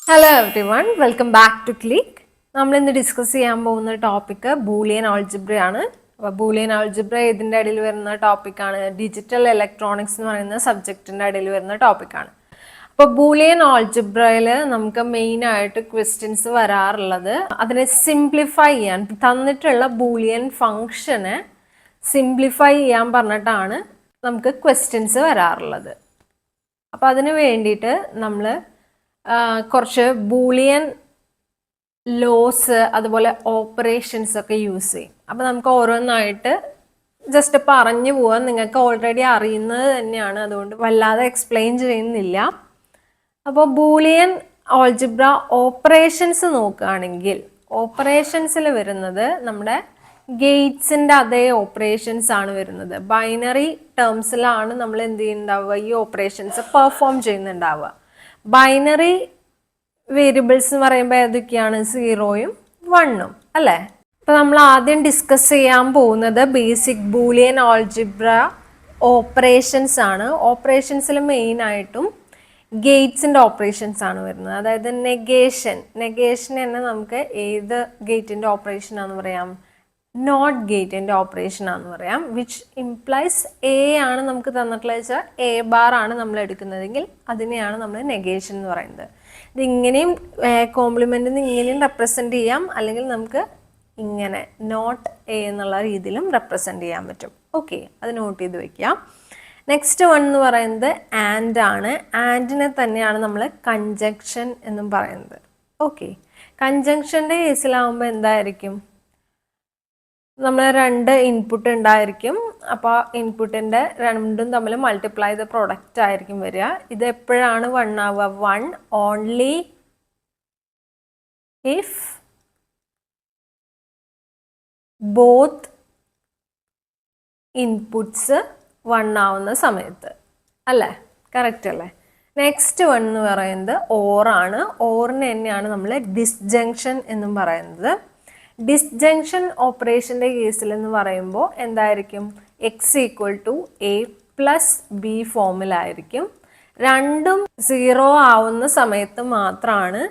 Hello everyone, welcome back to Click. നമ്മൾ ഇന്ന് discuss ചെയ്യാൻ പോകുന്ന ടോപ്പിക് ബൂലിയൻ ആൾജിബ്ര ആണ്. അപ്പോൾ ബൂലിയൻ ആൾജിബ്ര ഇതിൻ്റെ ഇടയിൽ വരുന്ന ടോപ്പിക്കാണ്. ഡിജിറ്റൽ ഇലക്ട്രോണിക്സ് എന്ന് പറയുന്ന സബ്ജക്റ്റിൻ്റെ ഇടയിൽ വരുന്ന ടോപ്പിക്കാണ്. അപ്പോൾ ബൂലിയൻ ആൾജിബ്രയിൽ നമുക്ക് മെയിനായിട്ട് ക്വസ്റ്റ്യൻസ് വരാറുള്ളത് അതിനെ സിംപ്ലിഫൈ ചെയ്യാൻ തന്നിട്ടുള്ള ബൂലിയൻ ഫങ്ഷനെ സിംപ്ലിഫൈ ചെയ്യാൻ പറഞ്ഞിട്ടാണ് നമുക്ക് ക്വസ്റ്റ്യൻസ് വരാറുള്ളത്. അപ്പോൾ അതിന് വേണ്ടിയിട്ട് നമ്മൾ കുറച്ച് ബൂളിയൻ ലോസ് അതുപോലെ ഓപ്പറേഷൻസ് ഒക്കെ യൂസ് ചെയ്യും. അപ്പോൾ നമുക്ക് ഓരോന്നായിട്ട് ജസ്റ്റ് പറഞ്ഞു പോവാൻ നിങ്ങൾക്ക് ഓൾറെഡി അറിയുന്നത് തന്നെയാണ്, അതുകൊണ്ട് വല്ലാതെ എക്സ്പ്ലെയിൻ ചെയ്യുന്നില്ല. അപ്പോൾ ബൂളിയൻ ആൾജിബ്ര ഓപ്പറേഷൻസ് നോക്കുകയാണെങ്കിൽ ഓപ്പറേഷൻസിൽ വരുന്നത് നമ്മുടെ ഗേറ്റ്സിൻ്റെ അതേ ഓപ്പറേഷൻസ് ആണ് വരുന്നത്. ബൈനറി ടേംസിലാണ് നമ്മൾ എന്ത് ചെയ്യുന്നുണ്ടാവുക, ഈ ഓപ്പറേഷൻസ് പെർഫോം ചെയ്യുന്നുണ്ടാവുക. ബൈനറി വേരിയബിൾസ് എന്ന് പറയുമ്പോൾ ഏതൊക്കെയാണ്? 0ഉം 1ഉം അല്ലേ? അപ്പോൾ നമ്മൾ ആദ്യം ഡിസ്കസ് ചെയ്യാൻ പോകുന്നത് ബേസിക് ബൂലിയൻ ആൾജിബ്ര ഓപ്പറേഷൻസ് ആണ്. ഓപ്പറേഷൻസിൽ മെയിനായിട്ടും ഗേറ്റ്സിൻ്റെ ഓപ്പറേഷൻസ് ആണ് വരുന്നത്. അതായത് നെഗേഷൻ തന്നെ നമുക്ക് ഏത് ഗേറ്റിൻ്റെ ഓപ്പറേഷനാണെന്ന് പറയാം? നോട്ട് ഗേറ്റിൻ്റെ ഓപ്പറേഷൻ ആണെന്ന് പറയാം. വിച്ച് ഇംപ്ലൈസ് എ ആണ് നമുക്ക് തന്നിട്ടുള്ളത് വെച്ചാൽ എ ബാർ ആണ് നമ്മൾ എടുക്കുന്നതെങ്കിൽ അതിനെയാണ് നമ്മൾ നെഗേഷൻ എന്ന് പറയുന്നത്. ഇത് ഇങ്ങനെയും കോംപ്ലിമെൻറ്റിൽ നിന്ന് ഇങ്ങനെയും റെപ്രസെൻ്റ് ചെയ്യാം, അല്ലെങ്കിൽ നമുക്ക് ഇങ്ങനെ നോട്ട് എ എന്നുള്ള രീതിയിലും റെപ്രസെൻ്റ് ചെയ്യാൻ പറ്റും. ഓക്കെ, അത് നോട്ട് ചെയ്ത് വയ്ക്കാം. നെക്സ്റ്റ് വൺ എന്ന് പറയുന്നത് ആൻഡ് ആണ്. ആൻഡിനെ തന്നെയാണ് നമ്മൾ കൺജങ്ഷൻ എന്നും പറയുന്നത്. ഓക്കെ, കൺജങ്ഷൻ്റെ കേസിലാവുമ്പോൾ എന്തായിരിക്കും? നമ്മൾ 2 ഇൻപുട്ട് ഉണ്ടായിരിക്കും. അപ്പോൾ ഇൻപുട്ടിൻ്റെ രണ്ടും തമ്മിൽ മൾട്ടിപ്ലൈ ചെയ്ത പ്രൊഡക്റ്റ് ആയിരിക്കും വരിക. ഇത് എപ്പോഴാണ് 1 ആവുക? 1 ഓൺലി ഇഫ് ബോത്ത് ഇൻപുട്സ് 1 ആവുന്ന സമയത്ത് അല്ലേ? കറക്റ്റ് അല്ലേ? നെക്സ്റ്റ് വൺ എന്ന് പറയുന്നത് ഓറാണ്. ഓറിന് തന്നെയാണ് നമ്മൾ ഡിസ്ജങ്ഷൻ എന്നും പറയുന്നത്. ഡിസ്ജങ്ഷൻ ഓപ്പറേഷൻ്റെ കേസിൽ എന്ന് പറയുമ്പോൾ എന്തായിരിക്കും? X equal to A plus B ഫോമിലായിരിക്കും. രണ്ടും 0 ആവുന്ന സമയത്ത് മാത്രമാണ്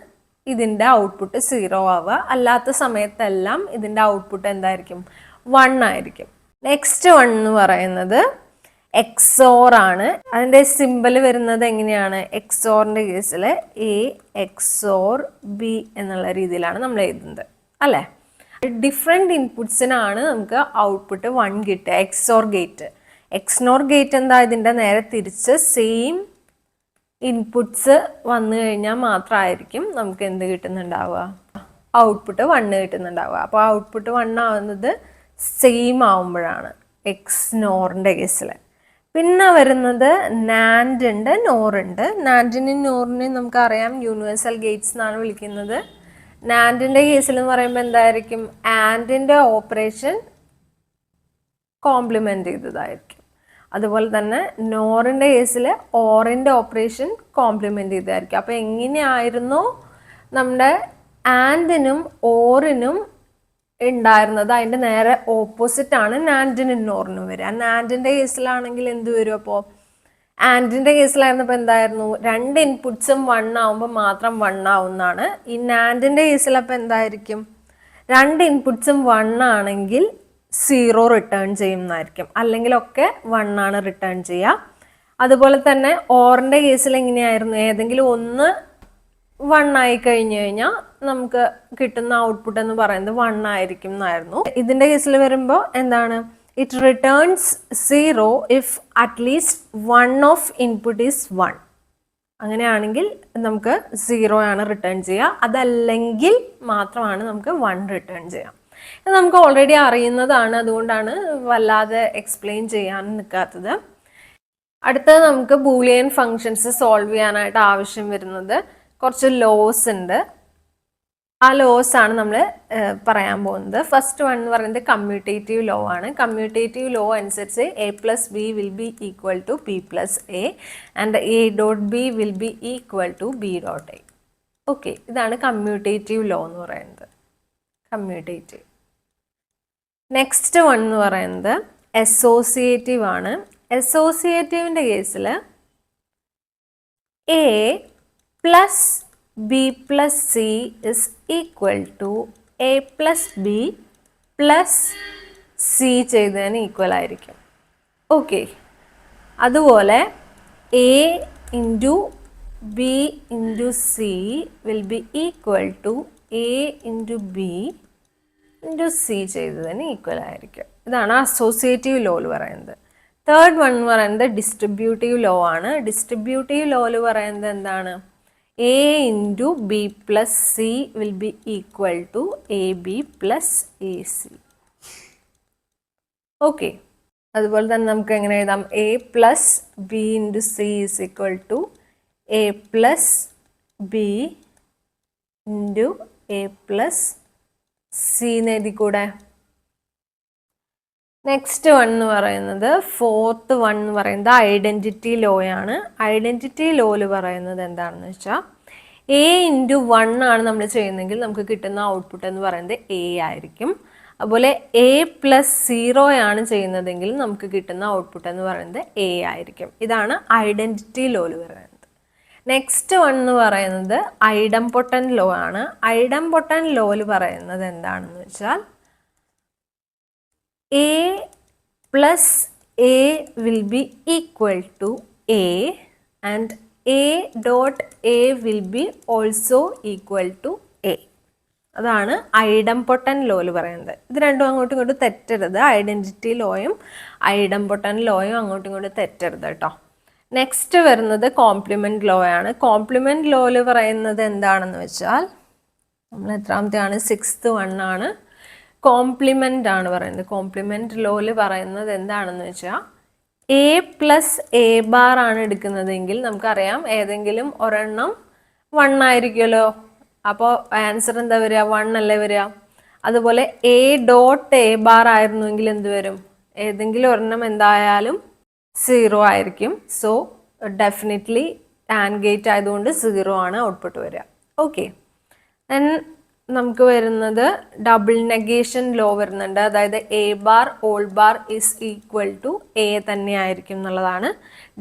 ഇതിൻ്റെ ഔട്ട്പുട്ട് 0 ആവുക. അല്ലാത്ത സമയത്തെല്ലാം ഇതിൻ്റെ ഔട്ട്പുട്ട് എന്തായിരിക്കും? 1 ആയിരിക്കും. നെക്സ്റ്റ് വൺ എന്ന് പറയുന്നത് എക്സോർ ആണ്. അതിൻ്റെ സിമ്പിൾ വരുന്നത് എങ്ങനെയാണ്? എക്സോറിൻ്റെ കേസിൽ എ എക്സോർ ബി എന്നുള്ള രീതിയിലാണ് നമ്മൾ എഴുതുന്നത് അല്ലേ? ഡിഫറെൻറ്റ് ഇൻപുട്സിനാണ് നമുക്ക് ഔട്ട്പുട്ട് 1 കിട്ടുക. XOR gate. എക്സ്നോർ ഗേറ്റ് എന്താ? ഇതിൻ്റെ നേരെ തിരിച്ച് സെയിം ഇൻപുട്സ് വന്നു കഴിഞ്ഞാൽ മാത്രമായിരിക്കും നമുക്ക് എന്ത് കിട്ടുന്നുണ്ടാവുക? ഔട്ട്പുട്ട് 1 കിട്ടുന്നുണ്ടാവുക. അപ്പോൾ ഔട്ട്പുട്ട് 1 ആവുന്നത് സെയിം ആവുമ്പോഴാണ് എക്സ്നോറിൻ്റെ കേസിൽ. പിന്നെ വരുന്നത് നാൻഡ് ഉണ്ട്, നോറുണ്ട്. നാൻഡിനും നോറിനെയും നമുക്കറിയാം യൂണിവേഴ്സൽ ഗേറ്റ്സ് എന്നാണ് വിളിക്കുന്നത്. നാൻഡിൻ്റെ കേസിൽ എന്ന് പറയുമ്പോൾ എന്തായിരിക്കും? ആൻഡിൻ്റെ ഓപ്പറേഷൻ കോംപ്ലിമെൻ്റ് ചെയ്തതായിരിക്കും. അതുപോലെ തന്നെ നോറിൻ്റെ കേസിൽ ഓറിൻ്റെ ഓപ്പറേഷൻ കോംപ്ലിമെൻ്റ് ചെയ്തതായിരിക്കും. അപ്പോൾ എങ്ങനെയായിരുന്നു നമ്മുടെ ആൻഡിനും ഓറിനും ഉണ്ടായിരുന്നത് അതിൻ്റെ നേരെ ഓപ്പോസിറ്റാണ് നാൻഡിനും നോറിനും വരിക. നാൻഡിൻ്റെ കേസിലാണെങ്കിൽ എന്ത് വരും? അപ്പോൾ ആൻഡിൻ്റെ കേസിലായിരുന്നപ്പോൾ എന്തായിരുന്നു? 2 ഇൻപുട്സും 1 ആവുമ്പോൾ മാത്രം 1 ആവുന്നതാണ്. ഈ നാൻഡിൻ്റെ കേസിലപ്പോൾ എന്തായിരിക്കും? 2 ഇൻപുട്സും 1 ആണെങ്കിൽ 0 റിട്ടേൺ ചെയ്യുന്നതായിരിക്കും, അല്ലെങ്കിലൊക്കെ 1 ആണ് റിട്ടേൺ ചെയ്യുക. അതുപോലെ തന്നെ ഓറിൻ്റെ കേസിൽ എങ്ങനെയായിരുന്നു? ഏതെങ്കിലും ഒന്ന് 1 ആയി കഴിഞ്ഞു കഴിഞ്ഞാൽ നമുക്ക് കിട്ടുന്ന ഔട്ട്പുട്ട് എന്ന് പറയുന്നത് 1 ആയിരിക്കും എന്നായിരുന്നു. ഇതിൻ്റെ കേസിൽ വരുമ്പോൾ എന്താണ്? It returns 0 if at least 1 of input is 1. അങ്ങനെയാണെങ്കിൽ നമുക്ക് 0 ആണ് റിട്ടേൺ ചെയ്യുക. അതല്ലെങ്കിൽ മാത്രമാണ് നമുക്ക് 1 റിട്ടേൺ ചെയ്യാം. ഇത് നമുക്ക് ഓൾറെഡി അറിയുന്നതാണ്, അതുകൊണ്ടാണ് വല്ലാതെ എക്സ്പ്ലെയിൻ ചെയ്യാൻ നിൽക്കാത്തത്. അടുത്തത് നമുക്ക് ബൂലിയൻ ഫങ്ഷൻസ് സോൾവ് ചെയ്യാനായിട്ട് ആവശ്യം വരുന്നത് കുറച്ച് ലോസ് ഉണ്ട്. ആ ലോസ് ആണ് നമ്മൾ പറയാൻ പോകുന്നത്. ഫസ്റ്റ് വൺ എന്ന് പറയുന്നത് കമ്മ്യൂട്ടേറ്റീവ് ലോ ആണ്. കമ്മ്യൂട്ടേറ്റീവ് ലോ അനുസരിച്ച് a plus b will be equal to b plus a and a dot b will be equal to b dot a. Okay, ഇതാണ് കമ്മ്യൂട്ടേറ്റീവ് ലോ എന്ന് പറയുന്നത്. കമ്മ്യൂട്ടേറ്റീവ്. നെക്സ്റ്റ് വൺ എന്ന് പറയുന്നത് associative ആണ്. അസോസിയേറ്റീവിൻ്റെ കേസിൽ a plus b plus c is equal to A plus b plus c ചെയ്തതിന് equal ആയിരിക്കും. ഓക്കെ, അതുപോലെ a into b into c will be equal to a into b into c ചെയ്തതിന് equal ആയിരിക്കും. ഇതാണ് associative law എന്ന് പറയുന്നത്. Third one എന്ന് പറയുന്നത് ഡിസ്ട്രിബ്യൂട്ടീവ് ലോ ആണ്. ഡിസ്ട്രിബ്യൂട്ടീവ് ലോ എന്ന് പറയുന്നത് എന്താണ്? A into b plus c will be equal to a b plus a c. Okay, അതുപോലെ തന്നെ നമുക്ക് എങ്ങനെ എഴുതാം? A plus b into c is equal to A plus b into a plus c എന്ന് എഴുതിക്കൂടെ? നെക്സ്റ്റ് വൺ എന്ന് പറയുന്നത്, fourth one എന്ന് പറയുന്നത് ഐഡൻറ്റിറ്റി ലോ ആണ്. ഐഡൻറ്റിറ്റി ലോയിൽ പറയുന്നത് എന്താണെന്ന് വെച്ചാൽ എ ഇൻറ്റു 1 ആണ് നമ്മൾ ചെയ്യുന്നതെങ്കിൽ നമുക്ക് കിട്ടുന്ന ഔട്ട്പുട്ട് എന്ന് പറയുന്നത് എ ആയിരിക്കും. അതുപോലെ എ പ്ലസ് 0 ആണ് ചെയ്യുന്നതെങ്കിൽ നമുക്ക് കിട്ടുന്ന ഔട്ട്പുട്ട് എന്ന് പറയുന്നത് എ ആയിരിക്കും. ഇതാണ് ഐഡൻറ്റിറ്റി ലോയിൽ പറയുന്നത്. നെക്സ്റ്റ് വൺ എന്ന് പറയുന്നത് ഐഡംപൊട്ടൻറ്റ് ലോ ആണ്. ഐഡംപൊട്ടൻറ്റ് ലോയിൽ പറയുന്നത് എന്താണെന്ന് വെച്ചാൽ a plus a will be equal to a and a dot a will be also equal to a. അതാണ് ഐഡംപൊട്ടൻറ്റ് ലോയിൽ പറയുന്നത്. ഇത് രണ്ടും അങ്ങോട്ടും ഇങ്ങോട്ടും തെറ്റരുത്. ഐഡൻറ്റിറ്റി ലോയും ഐഡംപൊട്ടൻറ്റ് ലോയും അങ്ങോട്ടും ഇങ്ങോട്ടും തെറ്റരുത് കേട്ടോ. നെക്സ്റ്റ് വരുന്നത് കോംപ്ലിമെൻറ്റ് ലോ ആണ്. കോംപ്ലിമെൻറ്റ് ലോയിൽ പറയുന്നത് എന്താണെന്ന് വെച്ചാൽ നമ്മൾ എത്രാമത്തെയാണ്? 6th വൺ ആണ്. കോംപ്ലിമെൻ്റ് ആണ് പറയുന്നത്. കോംപ്ലിമെൻറ്റ് ലോയിൽ പറയുന്നത് എന്താണെന്ന് വെച്ചാൽ എ പ്ലസ് എ ബാർ ആണ് എടുക്കുന്നതെങ്കിൽ നമുക്കറിയാം ഏതെങ്കിലും ഒരെണ്ണം 1 ആയിരിക്കുമല്ലോ. അപ്പോൾ ആൻസർ എന്താ വരിക? 1 അല്ലേ വരിക. അതുപോലെ എ ഡോട്ട് എ ബാർ ആയിരുന്നുവെങ്കിൽ എന്ത് വരും? ഏതെങ്കിലും ഒരെണ്ണം എന്തായാലും 0 ആയിരിക്കും. സോ ഡെഫിനറ്റ്ലി ആൻഡ് ഗേറ്റ് ആയതുകൊണ്ട് 0 ആണ് ഔട്ട്പുട്ട് വരിക. ഓക്കെ, ദെൻ നമുക്ക് വരുന്നത് ഡബിൾ നെഗേഷൻ ലോ വരുന്നുണ്ട്. അതായത് a bar whole bar is equal to a തന്നെ ആയിരിക്കും എന്നുള്ളതാണ്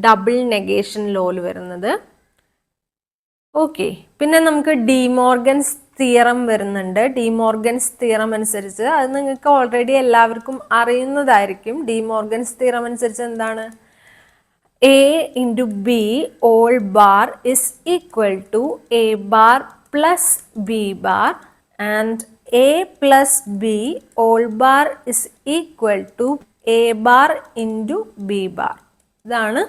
ഡബിൾ നെഗേഷൻ ലോയിൽ വരുന്നത്. ഓക്കെ, പിന്നെ നമുക്ക് ഡിമോർഗൻസ് തിയറം വരുന്നുണ്ട്. ഡിമോർഗൻസ് തിയറം അനുസരിച്ച് അത് നിങ്ങൾക്ക് ഓൾറെഡി എല്ലാവർക്കും അറിയുന്നതായിരിക്കും. ഡിമോർഗൻസ് തിയറം അനുസരിച്ച് എന്താണ്? A into b whole bar is equal to a bar plus b bar and a plus b whole bar is equal to a bar into b bar. ഇതാണ്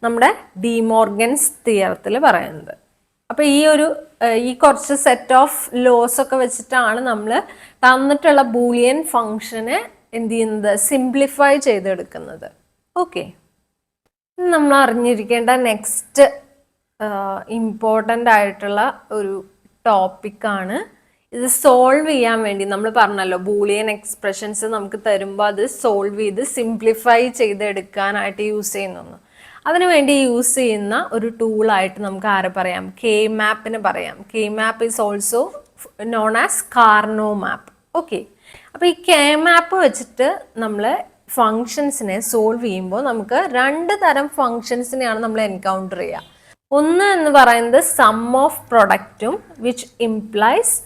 നമ്മുടെ De Morgan's തിയറത്തിൽ പറയുന്നത്. അപ്പോൾ ഈ കുറച്ച് set of loss ഒക്കെ വെച്ചിട്ടാണ് നമ്മൾ തന്നിട്ടുള്ള ബൂളിയൻ ഫങ്ഷനെ എന്ത് ചെയ്യുന്നത്? സിംപ്ലിഫൈ ചെയ്തെടുക്കുന്നത്. ഓക്കെ, നമ്മൾ അറിഞ്ഞിരിക്കേണ്ട നെക്സ്റ്റ് ഇമ്പോർട്ടൻ്റ് ആയിട്ടുള്ള ഒരു ടോപ്പിക്കാണ്. ഇത് സോൾവ് ചെയ്യാൻ വേണ്ടി നമ്മൾ പറഞ്ഞല്ലോ ബൂളിയൻ എക്സ്പ്രഷൻസ് നമുക്ക് തരുമ്പോൾ അത് സോൾവ് ചെയ്ത് സിംപ്ലിഫൈ ചെയ്തെടുക്കാനായിട്ട് യൂസ് ചെയ്യുന്നു. അതിനുവേണ്ടി യൂസ് ചെയ്യുന്ന ഒരു ടൂളായിട്ട് നമുക്ക് ആരെ പറയാം? കെ മാപ്പിന് പറയാം. K map is also known as Karnaugh map. Okay, അപ്പോൾ ഈ കെ മാപ്പ് വെച്ചിട്ട് നമ്മൾ ഫങ്ഷൻസിനെ സോൾവ് ചെയ്യുമ്പോൾ നമുക്ക് 2 തരം ഫങ്ഷൻസിനെയാണ് നമ്മൾ എൻകൗണ്ടർ ചെയ്യുക. ഒന്ന് എന്ന് പറയുന്നത് സം ഓഫ് പ്രൊഡക്റ്റും വിച്ച് ഇംപ്ലൈസ്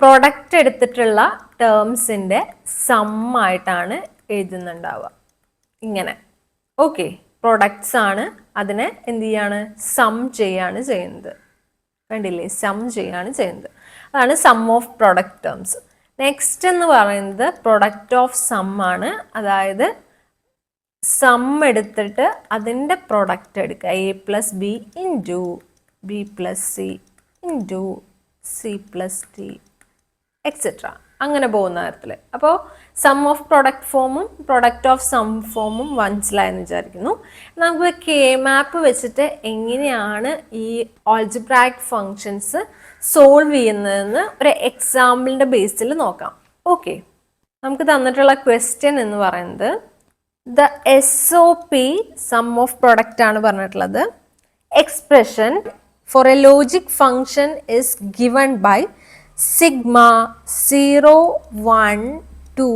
പ്രൊഡക്റ്റ് എടുത്തിട്ടുള്ള ടേംസിൻ്റെ സമ്മായിട്ടാണ് എഴുതുന്നുണ്ടാവുക ഇങ്ങനെ. ഓക്കെ, പ്രൊഡക്ട്സ് ആണ്, അതിനെ എന്ത് ചെയ്യാണ്? സം ചെയ്യാണ് ചെയ്യുന്നത്. കണ്ടില്ലേ? സം ചെയ്യാണ് ചെയ്യുന്നത്. അതാണ് sum of product terms. Next എന്ന് പറയുന്നത് പ്രൊഡക്റ്റ് ഓഫ് സം ആണ്. അതായത് സം എടുത്തിട്ട് അതിൻ്റെ പ്രൊഡക്റ്റ് എടുക്കുക. A plus b into b plus C into C plus T etcetera, അങ്ങനെ പോകുന്ന തരത്തിൽ. അപ്പോൾ സം ഓഫ് പ്രൊഡക്റ്റ് ഫോമും പ്രൊഡക്റ്റ് ഓഫ് സം ഫോമും മനസ്സിലായെന്ന് വിചാരിക്കുന്നു. നമുക്ക് കെ മാപ്പ് വെച്ചിട്ട് എങ്ങനെയാണ് ഈ ആൾജിബ്രായിക് ഫങ്ഷൻസ് സോൾവ് ചെയ്യുന്നതെന്ന് ഒരു എക്സാമ്പിളിൻ്റെ ബേസിൽ നോക്കാം. ഓക്കെ, നമുക്ക് തന്നിട്ടുള്ള ക്വസ്റ്റ്യൻ എന്ന് പറയുന്നത് the SOP sum of product ആണ് പറഞ്ഞിട്ടുള്ളത്. Expression for a logic function is given by sigma 0, 1, 2,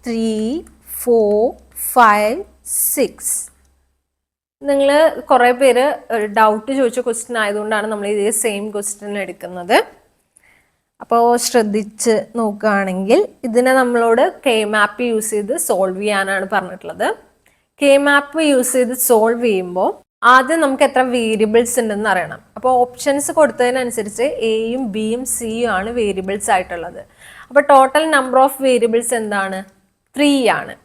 3, 4, 5, 6 നിങ്ങൾ കുറേ പേര് ഡൗട്ട് ചോദിച്ച ക്വസ്റ്റ്യൻ ആയതുകൊണ്ടാണ് നമ്മൾ ഇതേ സെയിം ക്വസ്റ്റ്യൻ എടുക്കുന്നത്. അപ്പോൾ ശ്രദ്ധിച്ച് നോക്കുകയാണെങ്കിൽ ഇതിനെ നമ്മളോട് കെ മാപ്പ് യൂസ് ചെയ്ത് സോൾവ് ചെയ്യാനാണ് പറഞ്ഞിട്ടുള്ളത്. കെ മാപ്പ് യൂസ് ചെയ്ത് സോൾവ് ചെയ്യുമ്പോൾ ആദ്യം നമുക്ക് എത്ര വേരിയബിൾസ് ഉണ്ടെന്ന് അറിയണം. അപ്പോൾ ഓപ്ഷൻസ് കൊടുത്തതിനനുസരിച്ച് എയും ബിയും സിയും ആണ് വേരിയബിൾസ് ആയിട്ടുള്ളത്. അപ്പോൾ ടോട്ടൽ നമ്പർ ഓഫ് വേരിയബിൾസ് എന്താണ്? 3 ആണ്.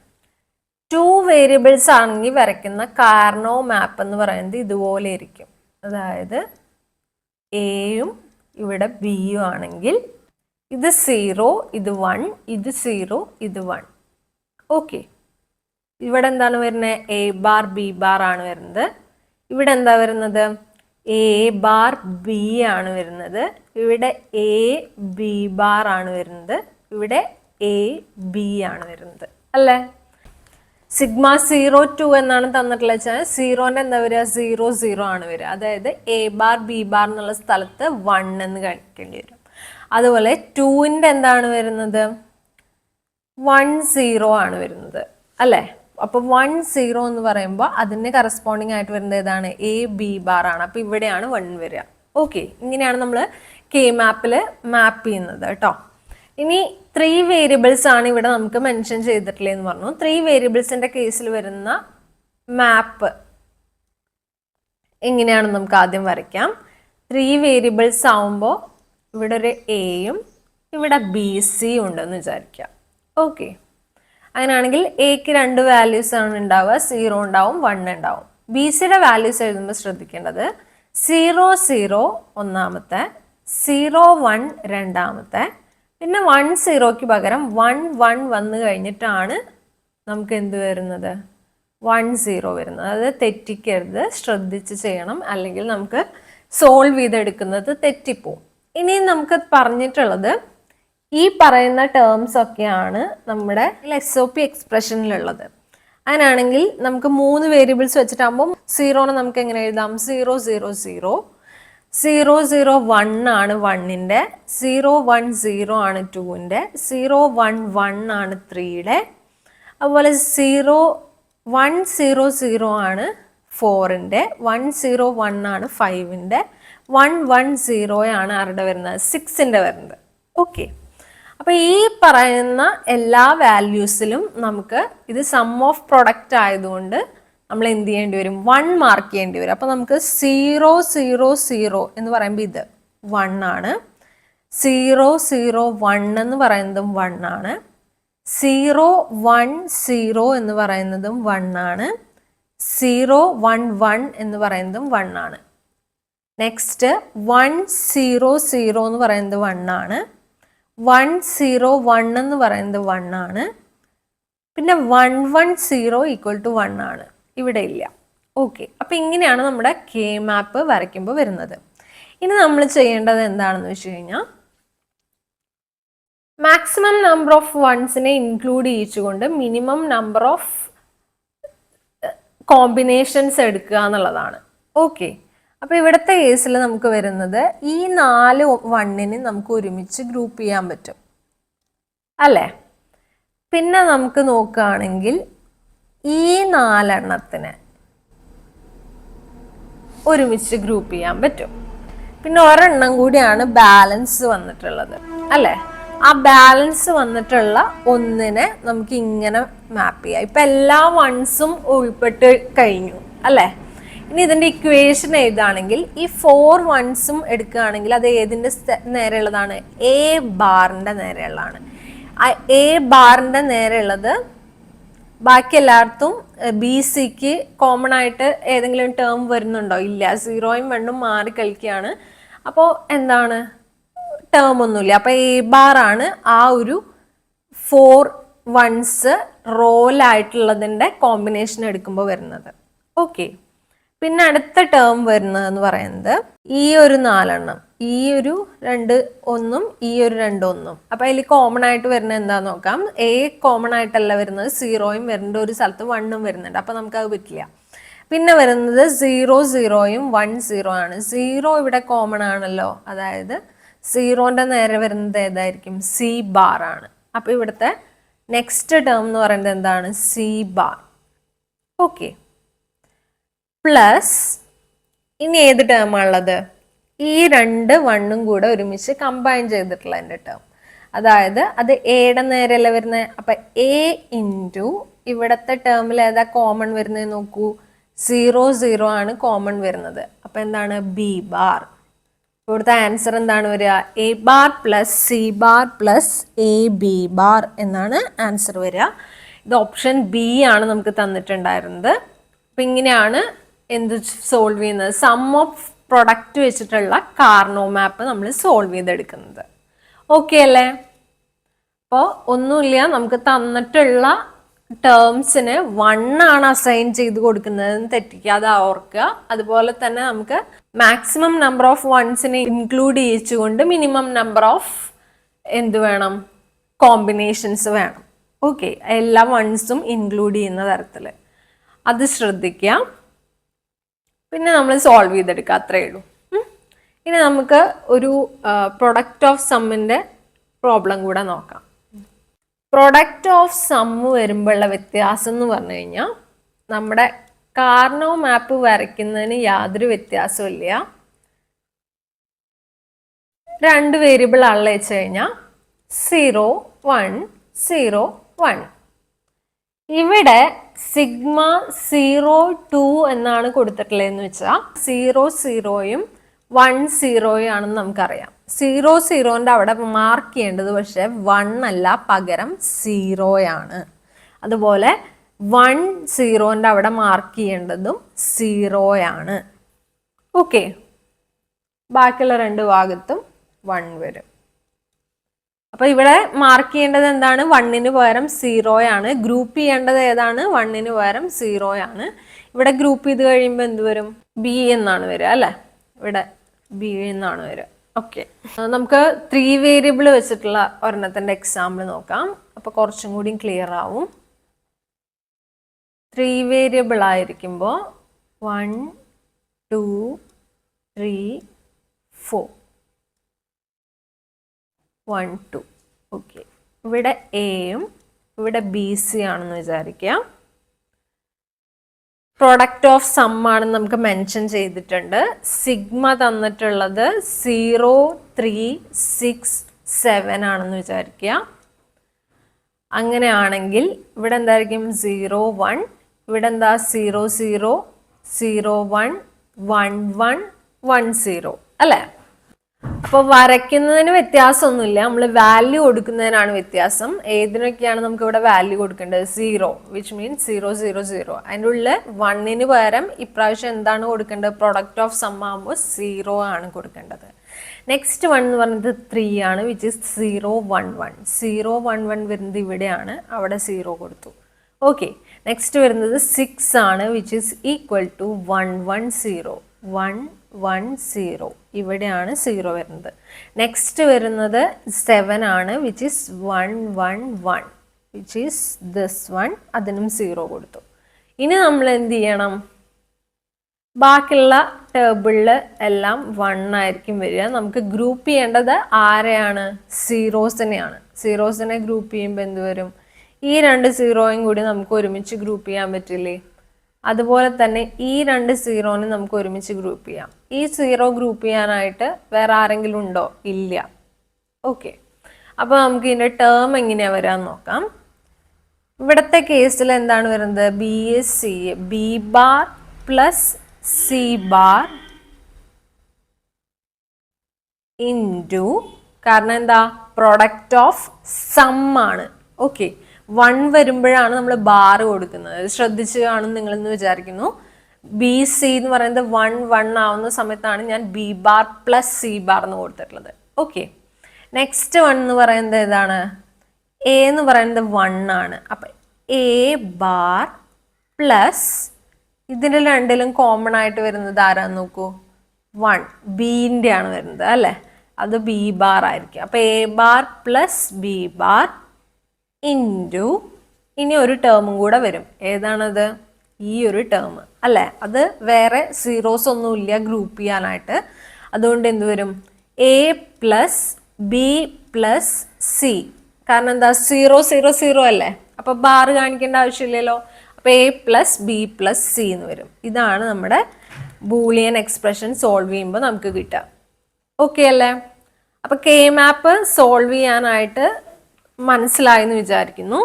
2 വേരിയബിൾസ് ആണെങ്കിൽ വരയ്ക്കുന്ന കാർനോ മാപ്പ് എന്ന് പറയുന്നത് ഇതുപോലെ ഇരിക്കും. അതായത് എയും ഇവിടെ ബിയും ആണെങ്കിൽ ഇത് 0, ഇത് 1, ഇത് 0, ഇത് 1. ഓക്കെ, ഇവിടെ എന്താണ് വരുന്നത്? എ ബാർ ബി ബാർ ആണ് വരുന്നത്. ഇവിടെ എന്താ വരുന്നത്? എ ബാർ ബി ആണ് വരുന്നത്. ഇവിടെ എ ബി ബാർ ആണ് വരുന്നത്. ഇവിടെ എ ബി ആണ് വരുന്നത് അല്ലേ? സിഗ്മ 0 2 എന്നാണ് തന്നിട്ടുള്ളത് വെച്ചാൽ 0ൻ്റെ എന്താ വരിക? 0 0 ആണ് വരിക. അതായത് എ ബാർ ബി ബാർ എന്നുള്ള സ്ഥലത്ത് 1 എന്ന് കഴിക്കേണ്ടി വരും. അതുപോലെ 2ൻ്റെ എന്താണ് വരുന്നത്? 1 0 ആണ് വരുന്നത് അല്ലേ? അപ്പോൾ 1 0 എന്ന് പറയുമ്പോൾ അതിന് കറസ്പോണ്ടിങ് ആയിട്ട് വരുന്നത് ഏതാണ്? എ ബി ബാർ ആണ്. അപ്പോൾ ഇവിടെയാണ് 1 വരിക. ഓക്കെ, ഇങ്ങനെയാണ് നമ്മൾ കെ മാപ്പിൽ മാപ്പ് ചെയ്യുന്നത് കേട്ടോ. ഇനി 3 വേരിയബിൾസ് ആണ് ഇവിടെ നമുക്ക് മെൻഷൻ ചെയ്തിട്ടില്ലെന്ന് പറഞ്ഞു. 3 വേരിയബിൾസിൻ്റെ കേസിൽ വരുന്ന മാപ്പ് എങ്ങനെയാണെന്ന് നമുക്ക് ആദ്യം വരയ്ക്കാം. 3 വേരിയബിൾസ് ആവുമ്പോൾ ഇവിടെ ഒരു എയും ഇവിടെ ബി സിയും ഉണ്ടെന്ന് വിചാരിക്കാം. ഓക്കെ, അങ്ങനെയാണെങ്കിൽ എക്ക് 2 വാല്യൂസ് ആണ് ഉണ്ടാവുക. 0 ഉണ്ടാവും, 1 ഉണ്ടാവും. ബി സിയുടെ വാല്യൂസ് എഴുതുമ്പോൾ ശ്രദ്ധിക്കേണ്ടത് 0 0 ഒന്നാമത്തെ, 0 1 രണ്ടാമത്തെ, പിന്നെ 1 0ക്ക് പകരം 1 1 വന്നു കഴിഞ്ഞിട്ടാണ് നമുക്ക് എന്ത് വരുന്നത്? 1 0 വരുന്നത്. അത് തെറ്റിക്കരുത്, ശ്രദ്ധിച്ച് ചെയ്യണം, അല്ലെങ്കിൽ നമുക്ക് സോൾവ് ചെയ്തെടുക്കുന്നത് തെറ്റിപ്പോവും. ഇനി നമുക്ക് പറഞ്ഞിട്ടുള്ളത് ഈ പറയുന്ന ടേംസ് ഒക്കെയാണ് നമ്മുടെ SOP എക്സ്പ്രഷനിലുള്ളത്. അങ്ങനെയാണെങ്കിൽ നമുക്ക് 3 വേരിയബിൾസ് വെച്ചിട്ടാകുമ്പോൾ 0നെ നമുക്ക് എങ്ങനെ എഴുതാം? 0 0 0, 0 0 1 ആണ് 1ൻ്റെ, 0 1 0 ആണ് 2ൻ്റെ, 0 1 1 ആണ് 3യുടെ, അതുപോലെ 0 1 0 0 ആണ് 4ൻ്റെ, 1 0 1 ആണ് 5ൻ്റെ, 1 1 0 ആണ് ആരുടെ വരുന്നത്? 6ൻ്റെ വരുന്നത്. ഓക്കെ, അപ്പോൾ ഈ പറയുന്ന എല്ലാ വാല്യൂസിലും നമുക്ക് ഇത് സം ഓഫ് പ്രൊഡക്റ്റ് ആയതുകൊണ്ട് നമ്മൾ എന്ത് ചെയ്യേണ്ടി വരും? 1 മാർക്ക് ചെയ്യേണ്ടി വരും. അപ്പോൾ നമുക്ക് 0 0 0 എന്ന് പറയുമ്പോൾ ഇത് 1 ആണ്, 0 0 1 എന്ന് പറയുന്നതും 1 ആണ്, 0 1 0 എന്ന് പറയുന്നതും 1 ആണ്, 0 1 1 എന്ന് പറയുന്നതും 1 ആണ്. നെക്സ്റ്റ് 1 0 0 എന്ന് പറയുന്നത് 1 ആണ്, 1 0 1 എന്ന് പറയുന്നത് 1 ആണ്, പിന്നെ 1 1 0 ഈക്വൽ ടു 1 ആണ്. ഇവിടെ ഇല്ല. ഓക്കെ, അപ്പം ഇങ്ങനെയാണ് നമ്മുടെ കെ മാപ്പ് വരയ്ക്കുമ്പോൾ വരുന്നത്. ഇനി നമ്മൾ ചെയ്യേണ്ടത് എന്താണെന്ന് വെച്ച് കഴിഞ്ഞാൽ മാക്സിമം നമ്പർ ഓഫ് വൺസിനെ ഇൻക്ലൂഡ് ചെയ്യിച്ചുകൊണ്ട് മിനിമം നമ്പർ ഓഫ് കോമ്പിനേഷൻസ് എടുക്കുക എന്നുള്ളതാണ്. ഓക്കെ, അപ്പോൾ ഇവിടുത്തെ കേസിൽ നമുക്ക് വരുന്നത് ഈ 4 1നെ നമുക്ക് ഒരുമിച്ച് ഗ്രൂപ്പ് ചെയ്യാൻ പറ്റും അല്ലേ? പിന്നെ നമുക്ക് നോക്കുകയാണെങ്കിൽ ഈ 4 എണ്ണത്തിനെ ഒരുമിച്ച് ഗ്രൂപ്പ് ചെയ്യാൻ പറ്റും. പിന്നെ ഒരെണ്ണം കൂടിയാണ് ബാലൻസ് വന്നിട്ടുള്ളത് അല്ലേ? ആ ബാലൻസ് വന്നിട്ടുള്ള ഒന്നിനെ നമുക്ക് ഇങ്ങനെ മാപ്പ് ചെയ്യാം. ഇപ്പം എല്ലാ വൺസും ഉൾപ്പെട്ട് കഴിഞ്ഞു അല്ലേ? ഇനി ഇതിൻ്റെ ഇക്വേഷൻ എഴുതുകയാണെങ്കിൽ ഈ 4 വൺസും എടുക്കുകയാണെങ്കിൽ അത് ഏതിൻ്റെ നേരെയുള്ളതാണ്? എ ബാറിൻ്റെ നേരെയുള്ളതാണ്. എ ബാറിൻ്റെ നേരെയുള്ളത് ബാക്കി എല്ലായിടത്തും ബി സിക്ക് കോമൺ ആയിട്ട് ഏതെങ്കിലും ടേം വരുന്നുണ്ടോ? ഇല്ല, 0യും 1ഉം മാറി കളിക്കുകയാണ്. അപ്പോൾ എന്താണ്? ടേം ഒന്നുമില്ല. അപ്പോൾ എ ബാറാണ് ആ ഒരു 4 വൺസ് റോലായിട്ടുള്ളതിൻ്റെ കോമ്പിനേഷൻ എടുക്കുമ്പോൾ വരുന്നത്. ഓക്കെ, പിന്നെ അടുത്ത ടേം വരുന്നതെന്ന് പറയുന്നത് ഈ ഒരു 4 എണ്ണം, ഈ ഒരു 2 1ഉം ഈ ഒരു 2 1ഉം. അപ്പം അതിൽ കോമൺ ആയിട്ട് വരുന്നത് എന്താണെന്ന് നോക്കാം. എ കോമൺ ആയിട്ടല്ല വരുന്നത്, 0യും വരുന്നുണ്ട്, ഒരു സ്ഥലത്ത് 1ഉം വരുന്നുണ്ട്. അപ്പം നമുക്കത് പറ്റില്ല. പിന്നെ വരുന്നത് 0 0യും 1 0 ആണ്. 0 ഇവിടെ കോമൺ ആണല്ലോ, അതായത് 0ൻ്റെ നേരെ വരുന്നത് ഏതായിരിക്കും? സി ബാർ ആണ്. അപ്പോൾ ഇവിടുത്തെ നെക്സ്റ്റ് ടേം എന്ന് പറയുന്നത് എന്താണ്? C bar. ഓക്കെ, പ്ലസ് ഇനി ഏത് ടേമാണുള്ളത്? ഈ രണ്ട് വണ്ണും കൂടെ ഒരുമിച്ച് കമ്പൈൻ ചെയ്തിട്ടുള്ള എൻ്റെ ടേം. അതായത് അത് എയുടെ നേരെയല്ല വരുന്നത്. അപ്പം എ ഇൻറ്റു ഇവിടുത്തെ ടേമിൽ ഏതാ കോമൺ വരുന്നത് നോക്കൂ. 0 0 ആണ് കോമൺ വരുന്നത്. അപ്പം എന്താണ്? B bar. ഇവിടുത്തെ ആൻസർ എന്താണ് വരിക? A bar plus C bar plus A B bar എന്നാണ് ആൻസർ വരിക. ഇത് ഓപ്ഷൻ ബി ആണ് നമുക്ക് തന്നിട്ടുണ്ടായിരുന്നത്. അപ്പം ഇങ്ങനെയാണ് എന്ത് സോൾവ് ചെയ്യുന്നത്? സം ഓഫ് പ്രൊഡക്റ്റ് വെച്ചിട്ടുള്ള കാർനോ മാപ്പ് നമ്മൾ സോൾവ് ചെയ്തെടുക്കുന്നത്. ഓക്കെ അല്ലേ? അപ്പോൾ ഒന്നുമില്ല, നമുക്ക് തന്നിട്ടുള്ള ടേംസിന് 1 ആണ് അസൈൻ ചെയ്ത് കൊടുക്കുന്നതെന്ന് തെറ്റിക്കാതെ ഓർക്കുക. അതുപോലെ തന്നെ നമുക്ക് മാക്സിമം നമ്പർ ഓഫ് വൺസിനെ ഇൻക്ലൂഡ് ചെയ്യിച്ചുകൊണ്ട് മിനിമം നമ്പർ ഓഫ് എന്ത് വേണം? കോമ്പിനേഷൻസ് വേണം. ഓക്കെ, എല്ലാ വൺസും ഇൻക്ലൂഡ് ചെയ്യുന്ന തരത്തിൽ അത് ശ്രദ്ധിക്കുക. പിന്നെ നമ്മൾ സോൾവ് ചെയ്തെടുക്കുക, അത്രയേ ഉള്ളൂ. ഇനി നമുക്ക് ഒരു പ്രൊഡക്റ്റ് ഓഫ് സമ്മിൻ്റെ പ്രോബ്ലം കൂടെ നോക്കാം. പ്രൊഡക്റ്റ് ഓഫ് സമ്മ് വരുമ്പോഴുള്ള വ്യത്യാസം എന്ന് പറഞ്ഞു കഴിഞ്ഞാൽ നമ്മുടെ കാർനോ മാപ്പ് വരയ്ക്കുന്നതിന് യാതൊരു വ്യത്യാസവും ഇല്ല. 2 വേരിയബിൾ ആണല്ലോ വെച്ച് കഴിഞ്ഞാൽ 0 1 0 1. ഇവിടെ സിഗ്മ 0 2 എന്നാണ് കൊടുത്തിട്ടുള്ളതെന്ന് വെച്ചാൽ 0 0യും 1 0യും ആണെന്ന് നമുക്കറിയാം. 0 0ൻ്റെ അവിടെ മാർക്ക് ചെയ്യേണ്ടത് പക്ഷെ 1 അല്ല, പകരം 0 ആണ്. അതുപോലെ 1 0ൻ്റെ അവിടെ മാർക്ക് ചെയ്യേണ്ടതും 0 ആണ്. ഓക്കെ, ബാക്കിയുള്ള 2 ഭാഗത്തും 1 വരും. അപ്പൊ ഇവിടെ മാർക്ക് ചെയ്യേണ്ടത് എന്താണ്? 1ന് പകരം 0 ആണ്. ഗ്രൂപ്പ് ചെയ്യേണ്ടത് ഏതാണ്? 1ന് പകരം 0 ആണ്. ഇവിടെ ഗ്രൂപ്പ് ചെയ്ത് കഴിയുമ്പോൾ എന്ത് വരും? ബി എന്നാണ് വരിക അല്ലേ? ഇവിടെ ബി എന്നാണ് വരിക. ഓക്കെ, നമുക്ക് 3 വേരിയബിൾ വെച്ചിട്ടുള്ള ഒരെണ്ണത്തിന്റെ എക്സാമ്പിൾ നോക്കാം. അപ്പൊ കുറച്ചും കൂടി ക്ലിയർ ആവും. 3 വേരിയബിൾ ആയിരിക്കുമ്പോൾ 1 2 3 4 1 2. ഓക്കെ, ഇവിടെ എയും ഇവിടെ ബി സി ആണെന്ന് വിചാരിക്കുക. പ്രൊഡക്റ്റ് ഓഫ് സം ആണെന്ന് നമുക്ക് മെൻഷൻ ചെയ്തിട്ടുണ്ട്. സിഗ്മ തന്നിട്ടുള്ളത് 0 3 6 7 ആണെന്ന് വിചാരിക്കുക. അങ്ങനെയാണെങ്കിൽ ഇവിടെ എന്തായിരിക്കും? 0 1. ഇവിടെ എന്താ? 0 0 0 1 1 1 1 0 അല്ലേ? അപ്പോൾ വരയ്ക്കുന്നതിന് വ്യത്യാസമൊന്നുമില്ല, നമ്മൾ വാല്യൂ കൊടുക്കുന്നതിനാണ് വ്യത്യാസം. ഏതിനൊക്കെയാണ് നമുക്ക് ഇവിടെ വാല്യൂ കൊടുക്കേണ്ടത്? 0, വിച്ച് മീൻസ് 0 0 0. അതിൻ്റെ ഉള്ളിൽ 1ന് പകരം ഇപ്രാവശ്യം എന്താണ് കൊടുക്കേണ്ടത്? പ്രൊഡക്റ്റ് ഓഫ് സം ആകുമ്പോൾ 0 ആണ് കൊടുക്കേണ്ടത്. നെക്സ്റ്റ് 1 എന്ന് പറയുന്നത് 3 ആണ്, വിച്ച് ഇസ് 0 1 1. 0 1 1 വരുന്നത് ഇവിടെയാണ്, അവിടെ 0 കൊടുത്തു. ഓക്കെ, നെക്സ്റ്റ് വരുന്നത് 6 ആണ്, വിച്ച് ഇസ് ഈക്വൽ ടു 1 1 0 1 1 0. ഇവിടെയാണ് 0 വരുന്നത്. നെക്സ്റ്റ് വരുന്നത് 7 ആണ്, which is 1 1 1, which is this 1. അതിനും 0 കൊടുത്തു. ഇനി നമ്മൾ എന്ത് ചെയ്യണം? ബാക്കിയുള്ള ടേബിളിൽ എല്ലാം 1 ആയിരിക്കും വരിക. നമുക്ക് ഗ്രൂപ്പ് ചെയ്യേണ്ടത് ആരെയാണ്? സീറോസിനെയാണ്. സീറോസിനെ ഗ്രൂപ്പ് ചെയ്യുമ്പോൾ എന്ത് വരും? ഈ 2 0യും കൂടി നമുക്ക് ഒരുമിച്ച് ഗ്രൂപ്പ് ചെയ്യാൻ പറ്റില്ലേ? അതുപോലെ തന്നെ ഈ 2 0നെ നമുക്ക് ഒരുമിച്ച് ഗ്രൂപ്പ് ചെയ്യാം. ഈ 0 ഗ്രൂപ്പ് ചെയ്യാനായിട്ട് വേറെ ആരെങ്കിലും ഉണ്ടോ? ഇല്ല. ഓക്കെ, അപ്പോൾ നമുക്ക് ഇതിൻ്റെ ടേം എങ്ങനെയാണ് വരാൻ നോക്കാം. ഇവിടുത്തെ കേസിൽ എന്താണ് വരുന്നത്? B S C, B bar plus C bar into, കാരണം എന്താ? പ്രൊഡക്റ്റ് ഓഫ് സം ആണ്. ഓക്കെ, 1 വരുമ്പോഴാണ് നമ്മൾ ബാർ കൊടുക്കുന്നത്. ശ്രദ്ധിച്ച് കാണും നിങ്ങളെന്ന് വിചാരിക്കുന്നു. ബി സി എന്ന് പറയുന്നത് 1 1 ആവുന്ന സമയത്താണ് ഞാൻ B bar plus C bar എന്ന് കൊടുത്തിട്ടുള്ളത്. ഓക്കെ, നെക്സ്റ്റ് 1 എന്ന് പറയുന്നത് ഏതാണ്? എ എന്ന് പറയുന്നത് 1 ആണ്. അപ്പം എ ബാർ പ്ലസ് ഇതിൻ്റെ രണ്ടിലും കോമൺ ആയിട്ട് വരുന്നത് ആരാന്ന് നോക്കൂ? 1, ബീൻ്റെ ആണ് വരുന്നത് അല്ലേ? അത് ബി ബാർ ആയിരിക്കും. അപ്പം A bar plus b bar into ഇനി ഒരു ടേമും കൂടെ വരും. ഏതാണത്? ഈ ഒരു ടേം അല്ലേ? അത് വേറെ സീറോസ് ഒന്നുമില്ല ഗ്രൂപ്പ് ചെയ്യാനായിട്ട്. അതുകൊണ്ട് എന്ത് വരും? A plus b plus C. കാരണം എന്താ? 0 0 0 അല്ലേ? അപ്പോൾ ബാർ കാണിക്കേണ്ട ആവശ്യമില്ലല്ലോ. അപ്പോൾ A plus b plus c എന്ന് വരും. ഇതാണ് നമ്മുടെ ബൂളിയൻ എക്സ്പ്രഷൻ സോൾവ് ചെയ്യുമ്പോൾ നമുക്ക് കിട്ടുക. ഓക്കെ അല്ലേ? അപ്പോൾ കെ മാപ്പ് സോൾവ് ചെയ്യാനായിട്ട് മനസ്സിലായെന്ന് വിചാരിക്കുന്നു.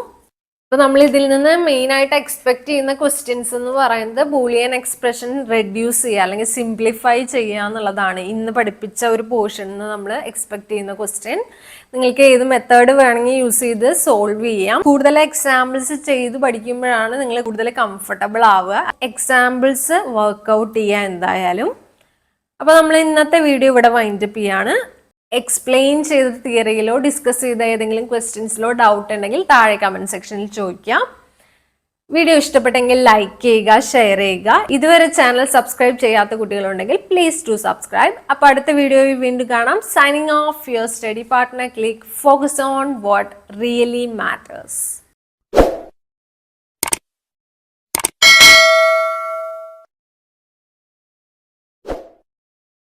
അപ്പോൾ നമ്മൾ ഇതിൽ നിന്ന് മെയിനായിട്ട് എക്സ്പെക്ട് ചെയ്യുന്ന ക്വസ്റ്റ്യൻസ് എന്ന് പറയുന്നത് ബൂളിയൻ എക്സ്പ്രഷൻ റെഡ്യൂസ് ചെയ്യുക അല്ലെങ്കിൽ സിംപ്ലിഫൈ ചെയ്യുക എന്നുള്ളതാണ്. ഇന്ന് പഠിപ്പിച്ച ഒരു പോർഷനിൽ നിന്ന് നമ്മൾ എക്സ്പെക്ട് ചെയ്യുന്ന ക്വസ്റ്റ്യൻ. നിങ്ങൾക്ക് ഏത് മെത്തേഡ് വേണമെങ്കിൽ യൂസ് ചെയ്ത് സോൾവ് ചെയ്യാം. കൂടുതൽ എക്സാമ്പിൾസ് ചെയ്ത് പഠിക്കുമ്പോഴാണ് നിങ്ങൾ കൂടുതൽ കംഫർട്ടബിൾ ആവുക. എക്സാമ്പിൾസ് വർക്ക്ഔട്ട് ചെയ്യുക എന്തായാലും. അപ്പോൾ നമ്മൾ ഇന്നത്തെ വീഡിയോ ഇവിടെ വൈൻഡപ്പ് ചെയ്യാണ്. എക്സ്പ്ലെയിൻ ചെയ്ത തിയറിയിലോ ഡിസ്കസ് ചെയ്ത ഏതെങ്കിലും ക്വസ്റ്റ്യൻസിലോ ഡൗട്ട് ഉണ്ടെങ്കിൽ താഴെ കമൻറ്റ് സെക്ഷനിൽ ചോദിക്കാം. വീഡിയോ ഇഷ്ടപ്പെട്ടെങ്കിൽ ലൈക്ക് ചെയ്യുക, ഷെയർ ചെയ്യുക. ഇതുവരെ ചാനൽ സബ്സ്ക്രൈബ് ചെയ്യാത്ത കുട്ടികളുണ്ടെങ്കിൽ പ്ലീസ് ടു സബ്സ്ക്രൈബ്. അപ്പോൾ അടുത്ത വീഡിയോയിൽ വീണ്ടും കാണാം. Signing off your study partner click. Focus on what really matters.